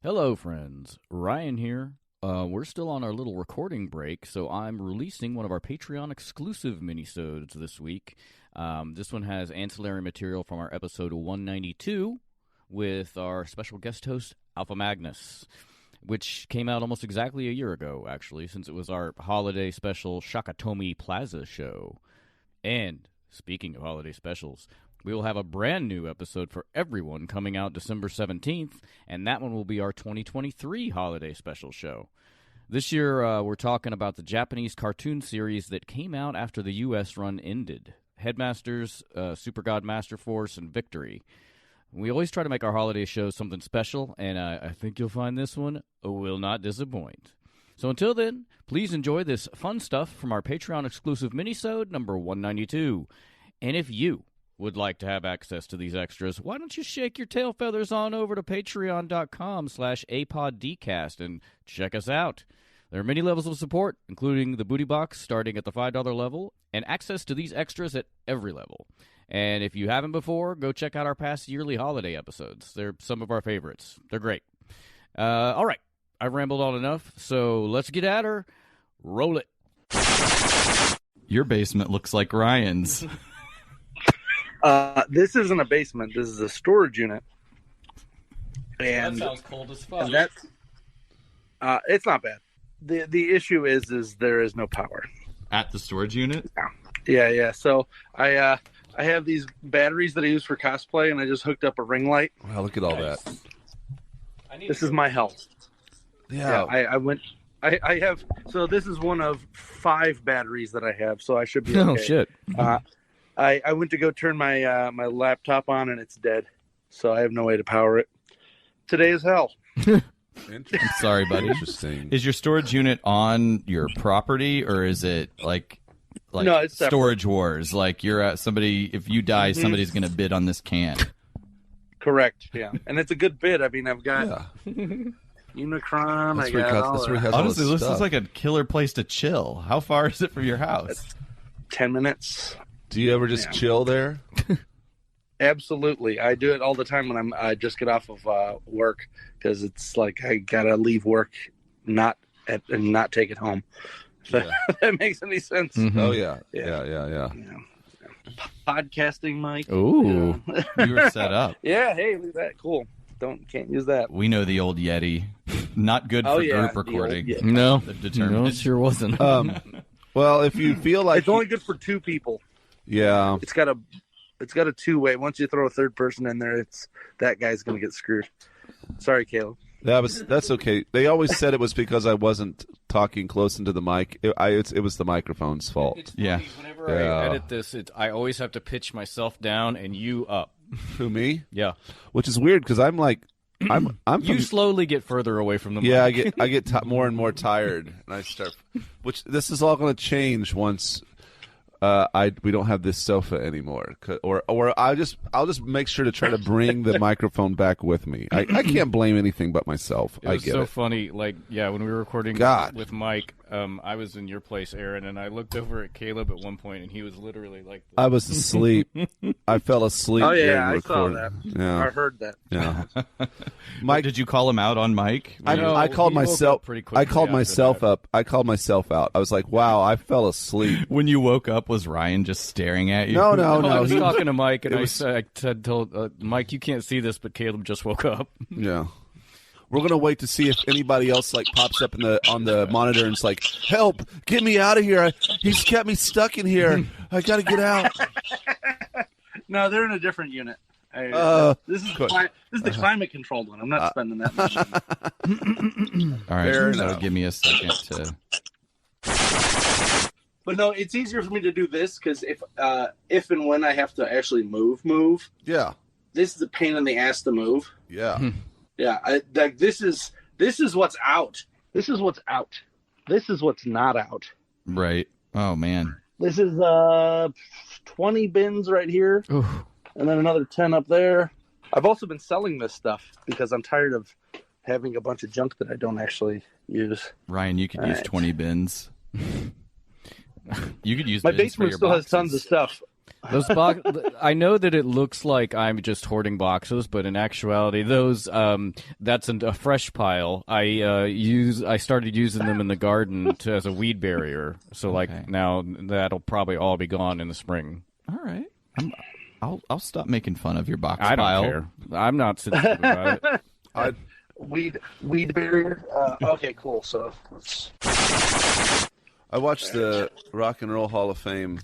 Hello, friends. Ryan here. We're still on our little recording break, so I'm releasing one of our Patreon-exclusive minisodes this week. This one has ancillary material from our episode 192 with our special guest host, Alpha Magnus, which came out almost exactly a year ago, actually, since it was our holiday special Shakatomi Plaza show. And speaking of holiday specials, we will have a brand new episode for everyone coming out December 17th, and that one will be our 2023 holiday special show. This year, we're talking about the Japanese cartoon series that came out after the U.S. run ended. Headmasters, Super God Master Force, and Victory. We always try to make our holiday shows something special, and I think you'll find this one will not disappoint. So until then, please enjoy this fun stuff from our Patreon-exclusive minisode number 192. And if you would like to have access to these extras, why don't you shake your tail feathers on over to patreon.com/apoddcast and check us out. There are many levels of support, including the booty box starting at the $5 level, and access to these extras at every level. And if you haven't before, go check out our past yearly holiday episodes. They're some of our favorites. They're great. All right, I've rambled on enough, so let's get at her. Roll it. Your basement looks like Ryan's. This isn't a basement. This is a storage unit. And that sounds cold as fuck. And that's, it's not bad. The issue is there is no power At the storage unit? Yeah. So I have these batteries that I use for cosplay, and I just hooked up a ring light. Wow, look at all that. This is my health. Yeah. I have. So this is one of 5 batteries that I have. So I should be okay. Oh shit. I went to go turn my my laptop on, and it's dead. So I have no way to power it. Today is hell. I'm sorry, buddy. Interesting. Is your storage unit on your property, or is it like no, it's Storage Wars? Like you're at somebody, if you die, somebody's going to bid on this can. Correct. Yeah, and it's a good bid. I mean, I've got Unicron. That's I got all where he has Honestly, all this stuff. is like a killer place to chill. How far is it from your house? 10 minutes. Do you ever just chill there? Absolutely. I do it all the time when I just get off of work, because it's like I gotta leave work and not take it home. If that makes any sense. Mm-hmm. Oh yeah. Yeah. Podcasting mic. Ooh. You were set up. Yeah. Hey, look at that. Cool. Can't use that. We know the old Yeti. Not good for group the recording. old Yeti. No, Determined. it sure wasn't. Well, if you feel like It's only good for 2 people. yeah, It's got a 2-way. Once you throw a third person in there, that guy's gonna get screwed. Sorry, Caleb. that's okay. They always said it was because I wasn't talking close into the mic. It was the microphone's fault. It's funny, Yeah. Whenever I edit this, I always have to pitch myself down and you up. Who, me? Yeah. Which is weird because I'm like I'm You from, slowly get further away from the mic. yeah. I get more and more tired, and I start. Which this is all going to change once. We don't have this sofa anymore, or I'll just make sure to try to bring the microphone back with me. I can't blame anything but myself. It was I get so it. funny. Like, yeah, when we were recording God. with Mike, I was in your place, Aaron, and I looked over at Caleb at one point, and he was literally like this. I was asleep. I fell asleep. Oh yeah, during I saw recording. that. Yeah, I heard that. yeah. Mike, did you call him out on Mike? I called he woke myself. up pretty quickly I called after myself that. up. I called myself out. I was like, "Wow, I fell asleep." When you woke up, was Ryan just staring at you? No. I was talking to Mike, and it I was- said, told Mike, you can't see this, but Caleb just woke up. Yeah. We're gonna wait to see if anybody else like pops up on the monitor and it's like, "Help! Get me out of here! He's kept me stuck in here. I gotta get out." No, they're in a different unit. This is good. the climate controlled one. I'm not spending that much money. All right, Fair so enough. give me a second to. But no, it's easier for me to do this because if and when I have to actually move, Yeah. this is a pain in the ass to move. Yeah. Yeah, this is what's out. This is what's out. This is what's not out. Right. Oh man. This is 20 bins right here, and then another 10 up there. I've also been selling this stuff because I'm tired of having a bunch of junk that I don't actually use. Ryan, you could use 20 bins. You could use My bins for basement your still has boxes. tons of stuff. Those box, I know that it looks like I'm just hoarding boxes, but in actuality, those that's a fresh pile. I started using them in the garden as a weed barrier. So now that'll probably all be gone in the spring. All right, I'll stop making fun of your box I pile. don't care. I'm not sensitive about it. Weed barrier. Okay, cool. So I watched the Rock and Roll Hall of Fame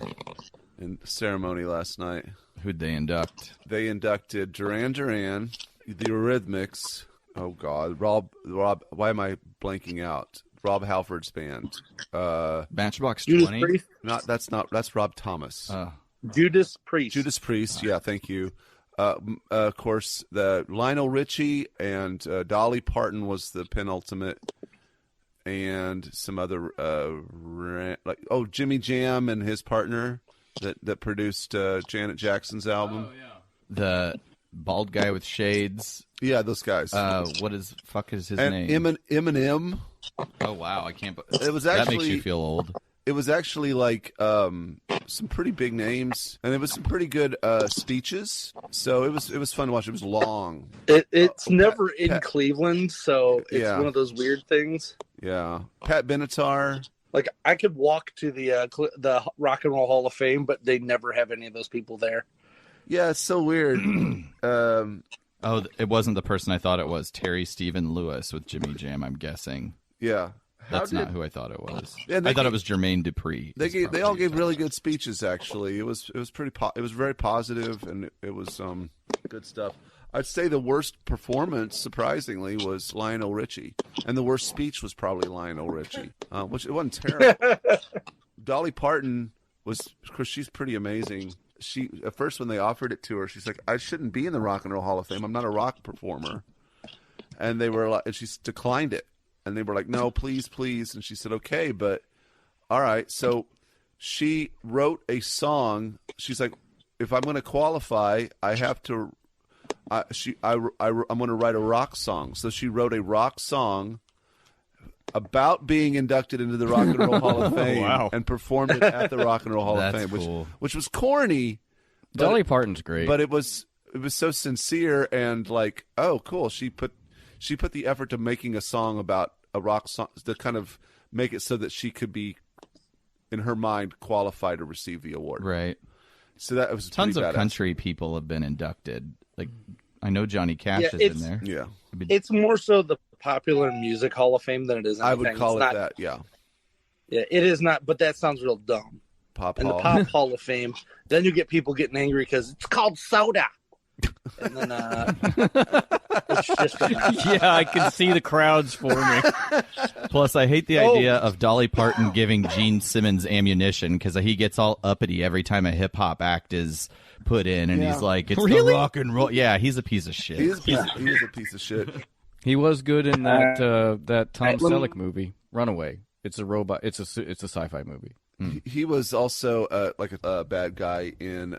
in ceremony last night. Who'd they induct? They inducted Duran Duran, the Eurythmics. Oh God, Rob. Why am I blanking out? Rob Halford's band. Matchbox Judas 20. Priest. That's Rob Thomas. Judas Priest. Judas Priest. Yeah, thank you. Of course, the Lionel Richie and Dolly Parton was the penultimate, and some other Jimmy Jam and his partner that produced Janet Jackson's album. Oh, yeah. The bald guy with shades. Yeah, those guys. What is his and name? Eminem. Oh wow, I can't. It was that actually makes you feel old. It was actually like some pretty big names, and it was some pretty good speeches. So it was fun to watch. It was long. It's never in Cleveland, so it's Yeah. one of those weird things. Yeah, Pat Benatar. Like I could walk to the Rock and Roll Hall of Fame, but they never have any of those people there. Yeah, it's so weird. Oh, it wasn't the person I thought it was. Terry Stephen Lewis with Jimmy Jam, I'm guessing. Yeah. That's not who I thought it was. Yeah, I thought it was Jermaine Dupri. They all gave really good speeches. Actually, it was pretty. It was very positive, and it was good stuff. I'd say the worst performance, surprisingly, was Lionel Richie, and the worst speech was probably Lionel Richie, which it wasn't terrible. Dolly Parton was, of course, she's pretty amazing. She at first when they offered it to her, she's like, "I shouldn't be in the Rock and Roll Hall of Fame. I'm not a rock performer," and they were like, and she declined it. And they were like, "No, please, please." And she said, "Okay, but all right." So she wrote a song. She's like, "If I'm going to qualify, I have to. I'm going to write a rock song." So she wrote a rock song about being inducted into the Rock and Roll Hall of Fame Wow. and performed it at the Rock and Roll Hall of That's Fame, cool. which was corny. Dolly Parton's great. But it was so sincere and like, oh, cool. She put the effort to making a song about a rock song to kind of make it so that she could be, in her mind, qualified to receive the award. Right. So that was Tons of badass. country people have been inducted. Like I know Johnny Cash is in there. Yeah, It's more so the Popular Music Hall of Fame than it is anything. I would call It's it not, that. Yeah, Yeah, it is not. But that sounds real dumb. Pop And the Hall. Pop Hall of Fame, then you get people getting angry because it's called soda. And then it's just yeah, I can see the crowds forming. Plus, I hate the idea of Dolly Parton giving Gene Simmons ammunition because he gets all uppity every time a hip hop act is put in, and he's like, "It's the rock and roll." Yeah, he's a piece of shit. He is a piece of shit. He was good in that Tom Selleck movie, Runaway. It's a robot. It's a sci-fi movie. He was also like a bad guy in.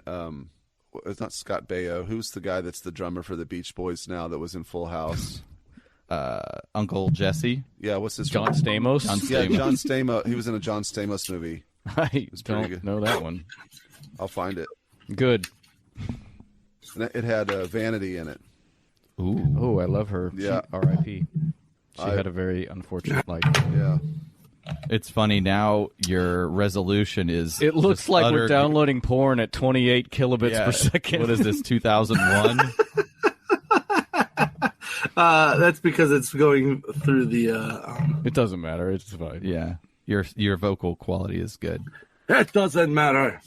It's not Scott Baio. Who's the guy that's the drummer for the Beach Boys now that was in Full House? Uncle Jesse. Yeah, what's his John Stamos. Yeah, John Stamos. He was in a John Stamos movie. I pretty don't good. know that one. I'll find it. Good. And it had Vanity in it. Ooh. Oh, I love her. Yeah. R.I.P. She had a very unfortunate life. Yeah. It's funny now. Your resolution is. It looks just like utter- we're downloading porn at 28 kilobits Yeah. per second. What is this? 2001. that's because it's going through the. It doesn't matter. It's fine. Yeah. Your vocal quality is good. It doesn't matter.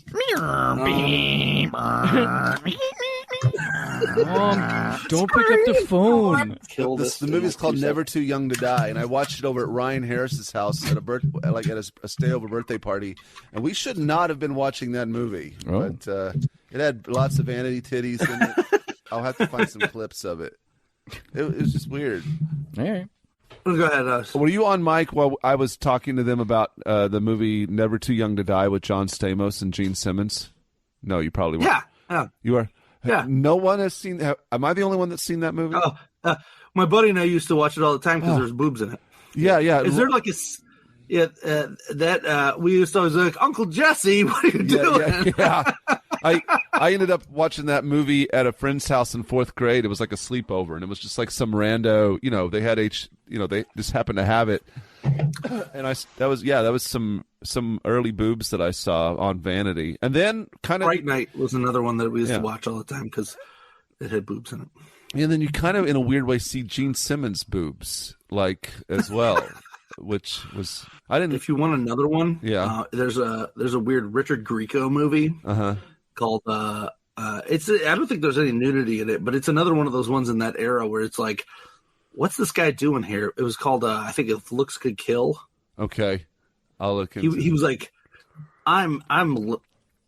Mom, don't pick up the phone. Kill this. The movie's thing. called Never Too Young to Die, and I watched it over at Ryan Harris's house at a stayover birthday party, and we should not have been watching that movie, Oh. but it had lots of vanity titties in it. I'll have to find some clips of it. It was just weird. All right. Go ahead, Were you on mic while I was talking to them about the movie Never Too Young to Die with John Stamos and Gene Simmons? No, you probably weren't. Yeah. You are? Yeah. No one has seen. Am I the only one that's seen that movie? Oh, my buddy and I used to watch it all the time because there's boobs in it. Yeah. Is there like a that we used to always like, Uncle Jesse, what are you doing? Yeah. I ended up watching that movie at a friend's house in 4th grade. It was like a sleepover, and it was just like some rando. They had they just happened to have it, and that was some early boobs that I saw on Vanity, and then kind of Fright Night was another one that we used to watch all the time because it had boobs in it. And then you kind of, in a weird way, see Gene Simmons' boobs as well. Which was If you want another one, there's a weird Richard Grieco movie called I don't think there's any nudity in it, but it's another one of those ones in that era where it's like, what's this guy doing here? It was called I think If Looks Could Kill. Okay, I'll look into he was like, I'm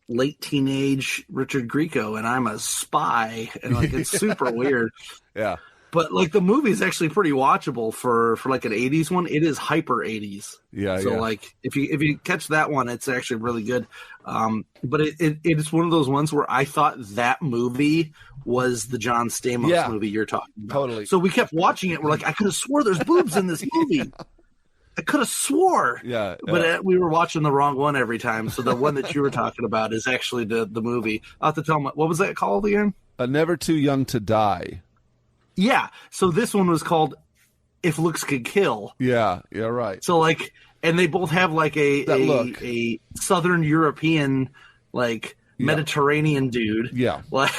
late teenage Richard Grieco and I'm a spy, and like it's super weird. Yeah. But like the movie is actually pretty watchable for like an 80s one. It is hyper 80s. Yeah. So like if you catch that one, it's actually really good. But it's one of those ones where I thought that movie was the John Stamos movie you're talking about. Totally. So we kept watching it. We're like, I could have swore there's boobs in this movie. I could have swore. Yeah. But we were watching the wrong one every time. So the one that you were talking about is actually the movie. I'll have to tell them, what was that called again? Never Too Young to Die. Yeah, so this one was called If Looks Could Kill. Yeah, right. So like, and they both have like a Southern European, like Mediterranean dude. Yeah, like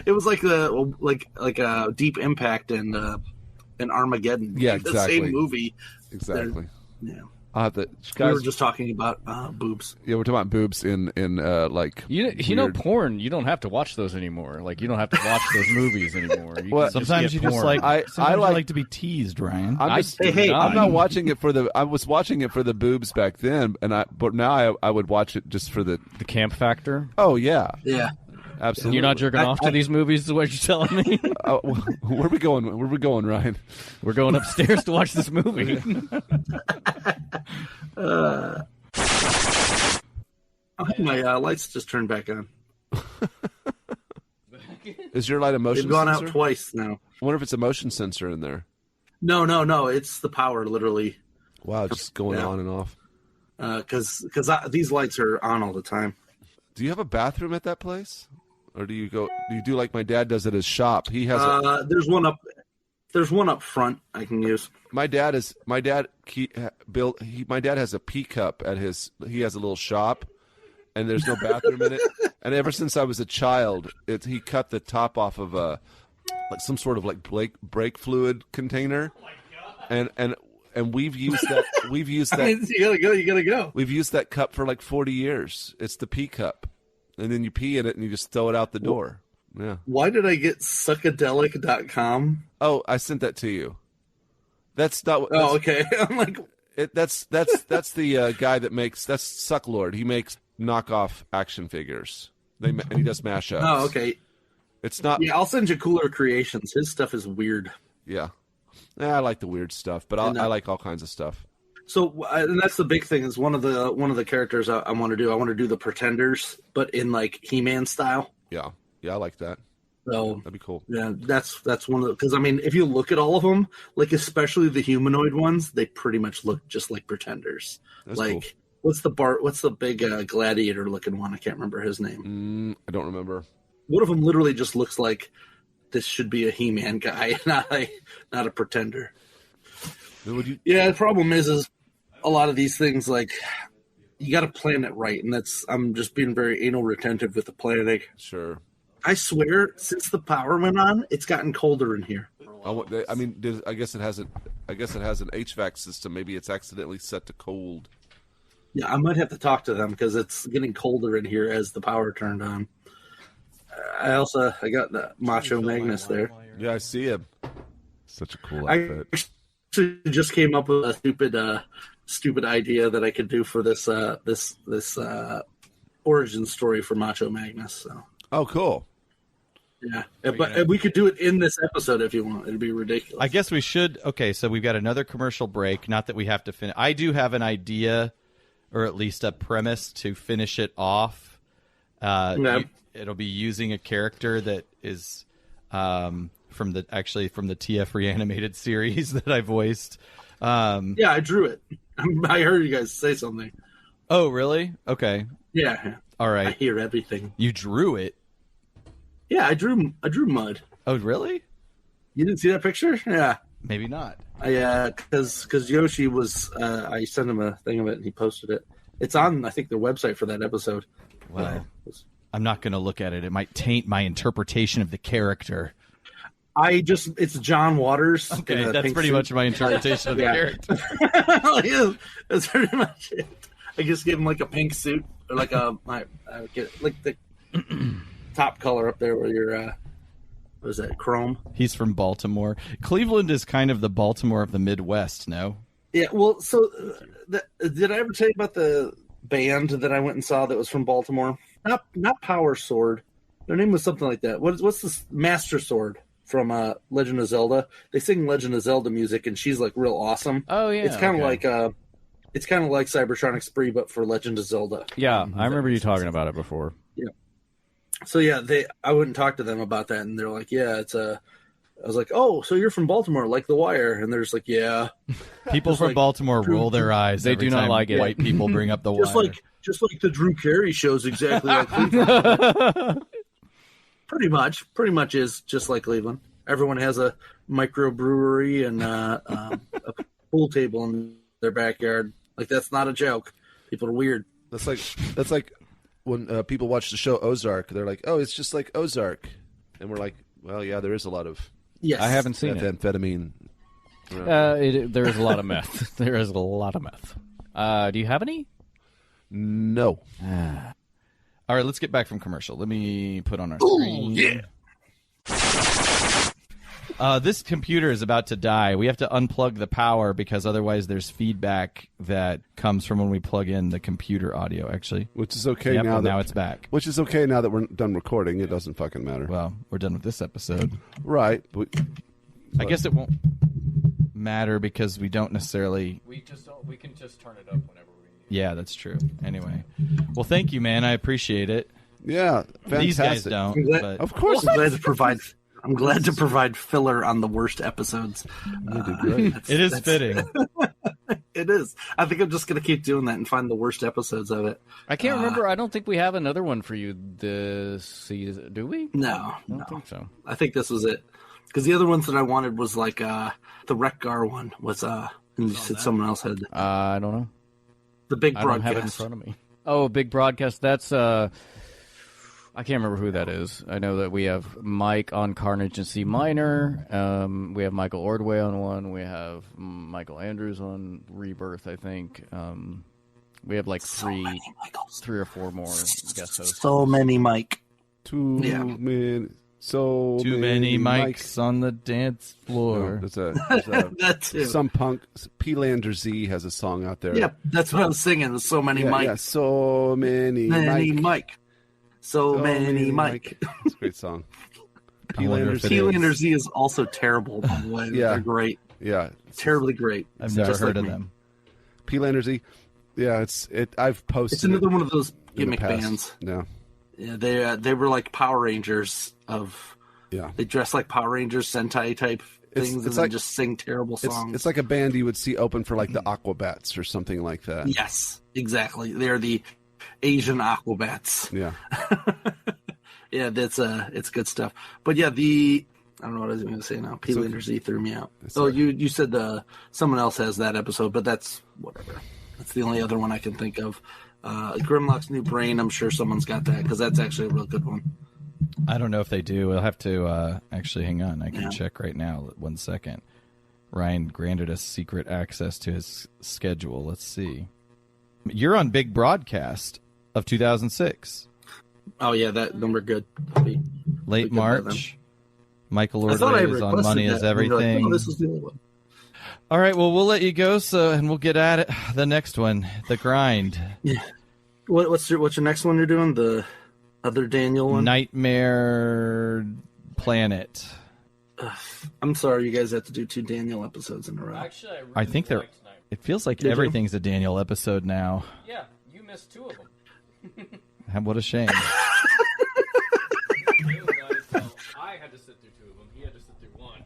it was like a Deep Impact and Armageddon. Yeah, like exactly. The same movie. Exactly. Yeah. Guys, we were just talking about boobs. Yeah, we're talking about boobs in like porn. You don't have to watch those anymore. Like you don't have to watch those movies anymore. Sometimes you just like. I like to be teased, Ryan. I'm not watching it for the. I was watching it for the boobs back then, but now I would watch it just for the camp factor. Oh yeah. Yeah. Absolutely. You're not jerking off to these movies, is what you're telling me? Where are we going? Where are we going, Ryan? We're going upstairs to watch this movie. My lights just turned back on. Is your light a motion sensor? They've gone sensor? out twice now. I wonder if it's a motion sensor in there. No. It's the power, literally. Wow, just going on and off. Because these lights are on all the time. Do you have a bathroom at that place? Or do you do like my dad does at his shop? He has there's one up front I can use. My dad has a pee cup at his. He has a little shop, and there's no bathroom in it. And ever since I was a child, he cut the top off of some sort of like brake fluid container, and we've used that. We've used that. You gotta go. We've used that cup for like 40 years. It's the pee cup, and then you pee in it and you just throw it out the door. Yeah. Why did I get suckadelic.com? Oh, I sent that to you. That's not. Okay. I'm like, that's the guy that makes. That's Sucklord. He makes knockoff action figures. And he does mashups. Oh, okay. It's not. Yeah, I'll send you Cooler Creations. His stuff is weird. Yeah. I like the weird stuff, but I like all kinds of stuff. So, and that's the big thing is one of the characters I want to do. I want to do the Pretenders, but in like He-Man style. Yeah. Yeah, I like that. So that'd be cool. Yeah, that's one of the, because I mean, if you look at all of them, like especially the humanoid ones, they pretty much look just like Pretenders. That's like, cool. What's the big gladiator looking one? I can't remember his name. I don't remember. One of them literally just looks like this should be a He-Man guy, not a Pretender. Yeah, the problem is a lot of these things, like, you got to plan it right, and I'm just being very anal retentive with the planning. Sure. I swear, since the power went on, it's gotten colder in here. I guess it has an HVAC system. Maybe it's accidentally set to cold. Yeah, I might have to talk to them because it's getting colder in here as the power turned on. I got the Macho Magnus there. Yeah, I see him. Such a cool outfit. I actually just came up with a stupid idea that I could do for this origin story for Macho Magnus. So. Oh, cool. Yeah, but we could do it in this episode if you want. It'd be ridiculous. I guess we should. Okay, so we've got another commercial break. Not that we have to finish. I do have an idea, or at least a premise to finish it off. It'll be using a character that is from the TF Reanimated series that I voiced. Yeah, I drew it. I heard you guys say something. Oh, really? Okay. Yeah. All right. I hear everything. You drew it. Yeah, I drew mud. Oh, really? You didn't see that picture? Yeah. Maybe not. Because Yoshi was, I sent him a thing of it and he posted it. It's on, I think, their website for that episode. Well, I'm not going to look at it. It might taint my interpretation of the character. It's John Waters. Okay, that's pretty much my interpretation of the character. Yeah, that's pretty much it. I just gave him like a pink suit, or like like the top color up there where you're, what is that, chrome? He's from Baltimore. Cleveland is kind of the Baltimore of the Midwest, no? Yeah, well, so did I ever tell you about the band that I went and saw that was from Baltimore? Not Power Sword. Their name was something like that. What's this Master Sword from Legend of Zelda? They sing Legend of Zelda music, and she's like real awesome. Oh yeah, it's kind of like Cybertronic Spree, but for Legend of Zelda. Yeah, I remember you talking about it before. Yeah. So yeah, I wouldn't talk to them about that, and they're like, "Yeah, it's a." I was like, "Oh, so you're from Baltimore, like The Wire?" And they're just like, "Yeah." People from Baltimore roll their eyes. They do not like it. White people bring up The Wire. Just like the Drew Carey show's exactly like Cleveland. Pretty much is just like Cleveland. Everyone has a microbrewery and a pool table in their backyard. Like, that's not a joke. People are weird. That's like when people watch the show Ozark. They're like, "Oh, it's just like Ozark," and we're like, "Well, yeah, there is a lot of yes. I haven't seen it. Methamphetamine. There is a lot of meth. There is a lot of meth. Do you have any? No. All right, let's get back from commercial. Let me put on our screen. Yeah. This computer is about to die. We have to unplug the power because otherwise there's feedback that comes from when we plug in the computer audio, actually. Which is okay now it's back. Which is okay now that we're done recording. It doesn't fucking matter. Well, we're done with this episode. Right. I guess it won't matter because we don't necessarily... We can just turn it up whenever we... Yeah, that's true. Anyway. Well, thank you, man. I appreciate it. Yeah, fantastic. These guys don't. But... Of course. I'm glad to provide filler on the worst episodes. You did great. It is fitting. It is. I think I'm just going to keep doing that and find the worst episodes of it. I can't remember. I don't think we have another one for you this season. Do we? No. I don't think so. I think this was it. Because the other ones that I wanted was like the Wreck-Gar one was, and you said someone else had. I don't know. The big I broadcast. don't have it in front of me. Oh, big broadcast. That's I can't remember who that is. I know that we have Mike on Carnage and C minor. We have Michael Ordway on one. We have Michael Andrews on Rebirth, I think. We have like three or four more guest hosts. So many Mike. Too many mics on the dance floor. No, there's That's it. some punk. P-Lander Z has a song out there. Yeah, that's what I was singing. So many Mike. Yeah, so many Mike. So many Mike. It's a great song. P-Lander Z is also terrible, by the way. Yeah. They're great. Yeah. Terribly great. I've never heard of them. P-Lander Z. Yeah, I've posted. It's another one of those gimmick bands. No. Yeah, they were like Power Rangers of. Yeah. They dress like Power Rangers Sentai type things and then just sing terrible songs. It's like a band you would see open for like the Aquabats or something like that. Yes, exactly. They're the Asian Aquabats. Yeah. Yeah, it's good stuff. But yeah, I don't know what I was going to say now. P-Lander Z threw me out. You said someone else has that episode, but that's whatever. That's the only other one I can think of. Grimlock's New Brain, I'm sure someone's got that because that's actually a real good one. I don't know if they do. We'll have to actually hang on. I can check right now. 1 second. Ryan granted us secret access to his schedule. Let's see. You're on Big Broadcast of 2006. Oh yeah, then we're good. Late March. Michael Ordway is on Money Is Everything. Like, this is the only one. All right, well, we'll let you go, and we'll get at it. The next one, The Grind. Yeah. What's your next one you're doing? The other Daniel one? Nightmare Planet. I'm sorry, you guys have to do 2 Daniel episodes in a row. Actually, I think they're. It feels like everything's a Daniel episode now. Yeah, you missed 2 of them. What a shame. I had to sit through 2 of them. He had to sit through 1.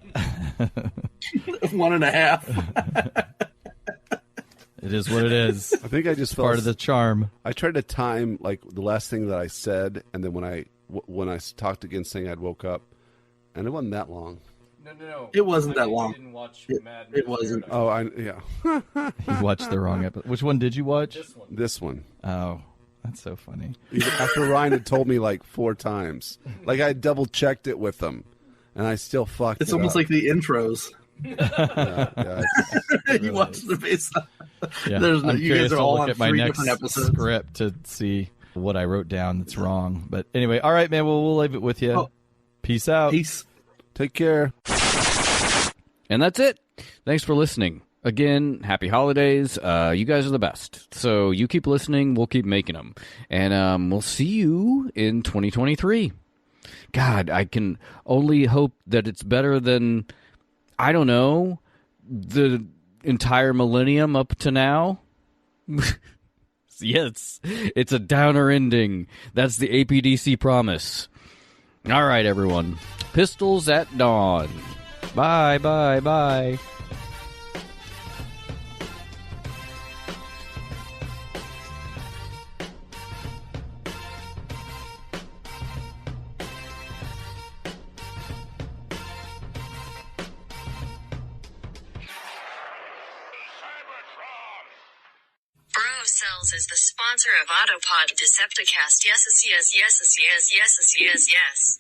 1.5. It is what it is. I think I just part of the charm. I tried to time like the last thing that I said, and then when I talked again, saying I'd woke up, and it wasn't that long. No. It wasn't that long. Didn't watch It wasn't. Oh, You watched the wrong episode. Which one did you watch? This one. Oh, that's so funny. After Ryan had told me like 4 times, like I double checked it with him, and I still fucked. It's almost up. like the intros. You watch the face. Yeah. You curious guys are to all look on at my 3 next different episodes. script to see what I wrote down that's wrong. But anyway, all right, man. Well, we'll leave it with you. Oh. Peace out. Peace. Take care. And that's it. Thanks for listening. Again, happy holidays. You guys are the best. So you keep listening. We'll keep making them. And we'll see you in 2023. God, I can only hope that it's better than, I don't know, the entire millennium up to now. Yes, it's a downer ending. That's the APDC promise. All right, everyone. Pistols at dawn. Bye, bye, bye. Cells is the sponsor of Autopod Decepticast. Yes.